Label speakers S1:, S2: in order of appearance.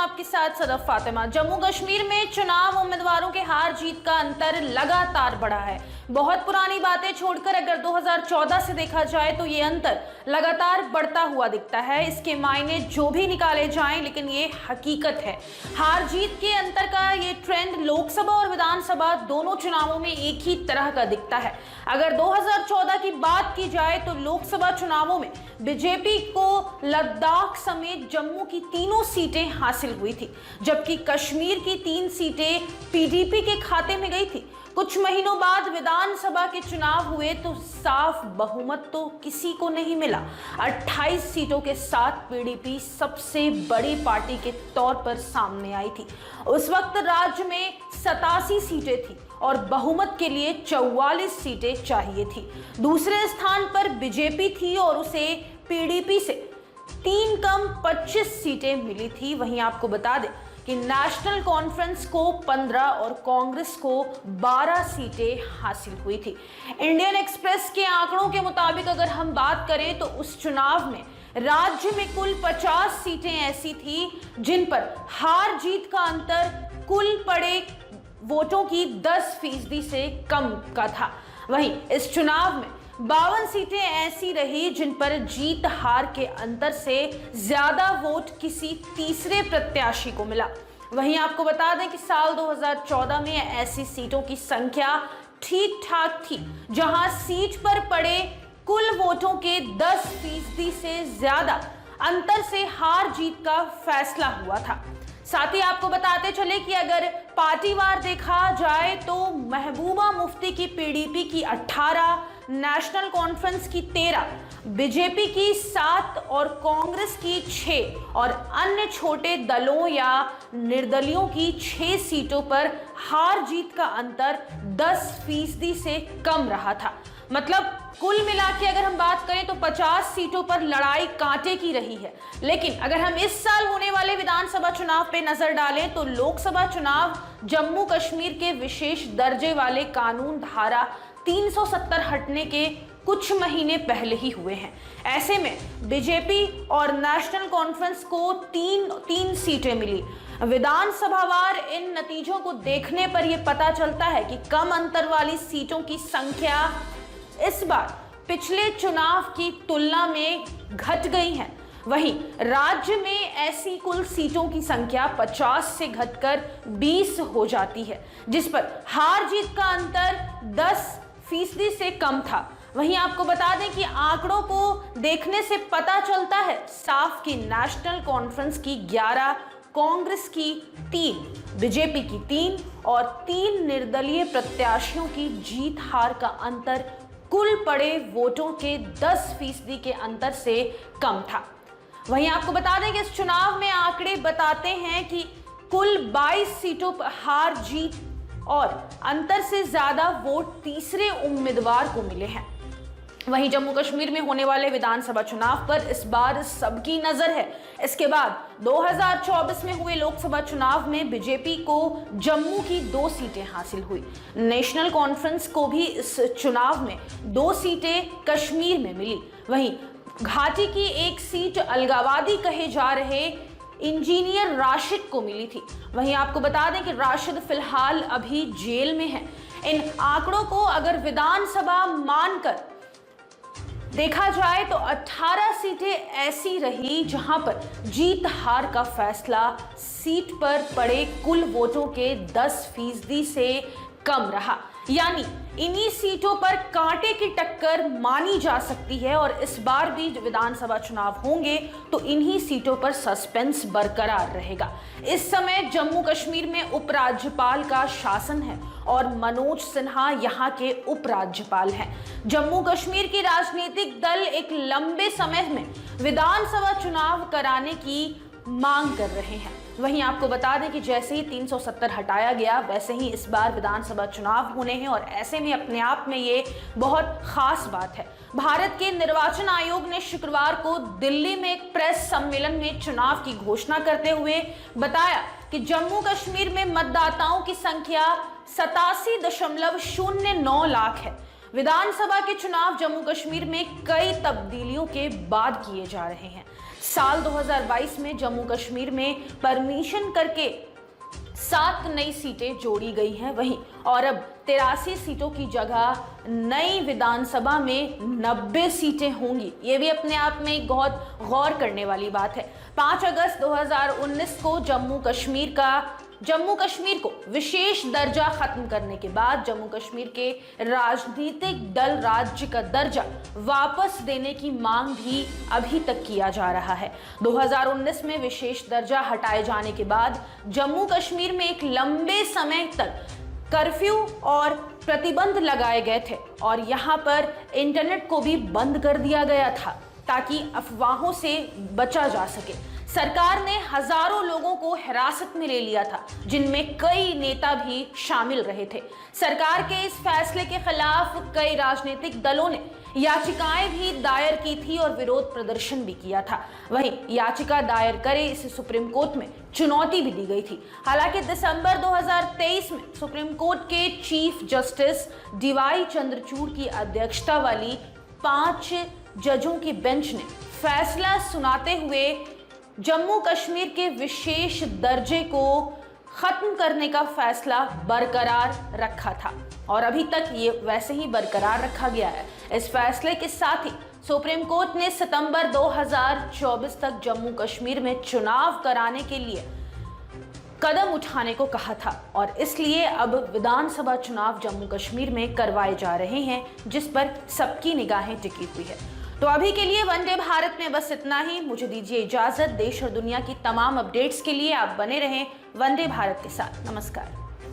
S1: आपके साथ सदफ फातिमा। जम्मू कश्मीर में चुनाव उम्मीदवारों के हार जीत का अंतर लगातार बढ़ा है। बहुत पुरानी बातें छोड़कर अगर 2014 से देखा जाए तो ये अंतर लगातार बढ़ता हुआ दिखता है। इसके मायने जो भी निकाले जाएं, लेकिन ये हकीकत है। हार जीत के अंतर का ये ट्रेंड लोकसभा और विधानसभा दोनों चुनावों में एक ही तरह का दिखता है। अगर 2014 की बात की जाए तो लोकसभा चुनावों में बीजेपी को लद्दाख समेत जम्मू की तीनों सीटें हासिल हुई थी, जबकि कश्मीर की 3 सीटें पीडीपी के खाते में गई थी। कुछ महीनों बाद विधानसभा के चुनाव हुए तो साफ बहुमत तो किसी को नहीं मिला। 28 सीटों के साथ पीडीपी सबसे बड़ी पार्टी के तौर पर सामने आई थी। उस वक्त राज्य में 87 सीटें थी और बहुमत के लिए 44 सीटें चाहिए थी। दूसरे स्थान पर बीजेपी थी और उसे पीडीपी से 3 कम 25 सीटें मिली थी। वहीं आपको बता दें कि नेशनल कॉन्फ्रेंस को 15 और कांग्रेस को 12 सीटें हासिल हुई थी। इंडियन एक्सप्रेस के आंकड़ों के मुताबिक अगर हम बात करें तो उस चुनाव में राज्य में कुल 50 सीटें ऐसी थी जिन पर हार जीत का अंतर कुल पड़े वोटों की 10% से कम का था। वहीं इस चुनाव में 52 सीटें ऐसी रही जिन पर जीत हार के अंतर से ज्यादा वोट किसी तीसरे प्रत्याशी को मिला। वहीं आपको बता दें कि साल 2014 में ऐसी सीटों की संख्या ठीक ठाक थी, जहां सीट पर पड़े कुल वोटों के 10% से ज्यादा अंतर से हार जीत का फैसला हुआ था। साथ ही आपको बताते चले कि अगर पार्टीवार देखा जाए तो महबूबा मुफ्ती की पीडीपी की 18, नेशनल कॉन्फ्रेंस की 13, बीजेपी की 7 और कांग्रेस की 6 और अन्य छोटे दलों या निर्दलियों की 6 सीटों पर हार जीत का अंतर 10% से कम रहा था। मतलब कुल मिला के अगर हम बात करें तो 50 सीटों पर लड़ाई कांटे की रही है। लेकिन अगर हम इस साल होने वाले विधानसभा चुनाव पे नजर डालें तो लोकसभा चुनाव जम्मू कश्मीर के विशेष दर्जे वाले कानून धारा 370 हटने के कुछ महीने पहले ही हुए हैं। ऐसे में बीजेपी और नेशनल कॉन्फ्रेंस को 3 सीटें मिली। विधानसभावार इन नतीजों को देखने पर यह पता चलता है कि कम अंतर वाली सीटों की संख्या इस बार पिछले चुनाव की तुलना में घट गई है। वहीं राज्य में ऐसी कुल सीटों की संख्या 50 से घटकर 20 हो जाती है, जिस पर हार जीत का अंतर 10% से कम था। वहीं आपको बता दें कि आंकड़ों को देखने से पता चलता है साफ कि नेशनल कॉन्फ्रेंस की 11, कांग्रेस की 3, बीजेपी की 3 और 3 निर्दलीय प्रत्याशियों की जीत हार का अंतर कुल पड़े वोटों के 10% के अंतर से कम था। वहीं आपको बता दें कि इस चुनाव में आंकड़े बताते हैं कि कुल 22 सीटों पर हार जीत और अंतर से ज्यादा वोट तीसरे उम्मीदवार को मिले हैं। वहीं जम्मू कश्मीर में होने वाले विधानसभा चुनाव पर इस बार सबकी नजर है। इसके बाद 2024 में हुए लोकसभा चुनाव में बीजेपी को जम्मू की 2 सीटें हासिल हुई। नेशनल कॉन्फ्रेंस को भी इस चुनाव में 2 सीटें कश्मीर में मिली। वहीं घाटी की 1 सीट अलगावादी कहे जा रहे इंजीनियर राशिद को मिली थी। वहीं आपको बता दें कि राशिद फिलहाल अभी जेल में है। इन आंकड़ों को अगर विधानसभा मानकर देखा जाए तो 18 सीटें ऐसी रही जहां पर जीत हार का फैसला सीट पर पड़े कुल वोटों के 10% से कम रहा। यानी इन्हीं सीटों पर कांटे की टक्कर मानी जा सकती है और इस बार भी विधानसभा चुनाव होंगे तो इन्हीं सीटों पर सस्पेंस बरकरार रहेगा। इस समय जम्मू कश्मीर में उपराज्यपाल का शासन है और मनोज सिन्हा यहाँ के उपराज्यपाल हैं। जम्मू कश्मीर की राजनीतिक दल एक लंबे समय में विधानसभा चुनाव कराने की मांग कर रहे हैं। वहीं आपको बता दें कि जैसे ही 370 हटाया गया वैसे ही इस बार विधानसभा चुनाव होने हैं और ऐसे में अपने आप में ये बहुत खास बात है। भारत के निर्वाचन आयोग ने शुक्रवार को दिल्ली में एक प्रेस सम्मेलन में चुनाव की घोषणा करते हुए बताया कि जम्मू कश्मीर में मतदाताओं की संख्या 87.09 लाख है। विधानसभा के चुनाव जम्मू कश्मीर में कई तब्दीलियों के बाद किए जा रहे हैं। साल 2022 में जम्मू कश्मीर में परमिशन करके 7 नई सीटें जोड़ी गई हैं वहीं, और अब 83 सीटों की जगह नई विधानसभा में 90 सीटें होंगी। ये भी अपने आप में एक बहुत गौर करने वाली बात है। 5 अगस्त 2019 को जम्मू कश्मीर को विशेष दर्जा खत्म करने के बाद जम्मू कश्मीर के राजनीतिक दल राज्य का दर्जा वापस देने की मांग भी अभी तक किया जा रहा है। 2019 में विशेष दर्जा हटाए जाने के बाद जम्मू कश्मीर में एक लंबे समय तक कर्फ्यू और प्रतिबंध लगाए गए थे और यहां पर इंटरनेट को भी बंद कर दिया गया था ताकि अफवाहों से बचा जा सके। सरकार ने हजारों लोगों को हिरासत में ले लिया था, जिनमें कई नेता भी शामिल रहे थे। सरकार के इस फैसले के खिलाफ कई राजनीतिक दलों ने याचिकाएं भी दायर की थी और विरोध प्रदर्शन भी किया था। वहीं याचिका दायर करे इसे सुप्रीम कोर्ट में चुनौती भी दी गई थी। हालांकि दिसंबर 2023 में सुप्रीम कोर्ट के चीफ जस्टिस डीवाई चंद्रचूड़ की अध्यक्षता वाली 5 जजों की बेंच ने फैसला सुनाते हुए जम्मू कश्मीर के विशेष दर्जे को खत्म करने का फैसला बरकरार रखा था और अभी तक ये वैसे ही बरकरार रखा गया है। इस फैसले के साथ ही सुप्रीम कोर्ट ने सितंबर 2024 तक जम्मू कश्मीर में चुनाव कराने के लिए कदम उठाने को कहा था और इसलिए अब विधानसभा चुनाव जम्मू कश्मीर में करवाए जा रहे हैं, जिस पर सबकी निगाहें टिकी हुई है। तो अभी के लिए वंदे भारत में बस इतना ही। मुझे दीजिए इजाजत। देश और दुनिया की तमाम अपडेट्स के लिए आप बने रहें वंदे भारत के साथ। नमस्कार।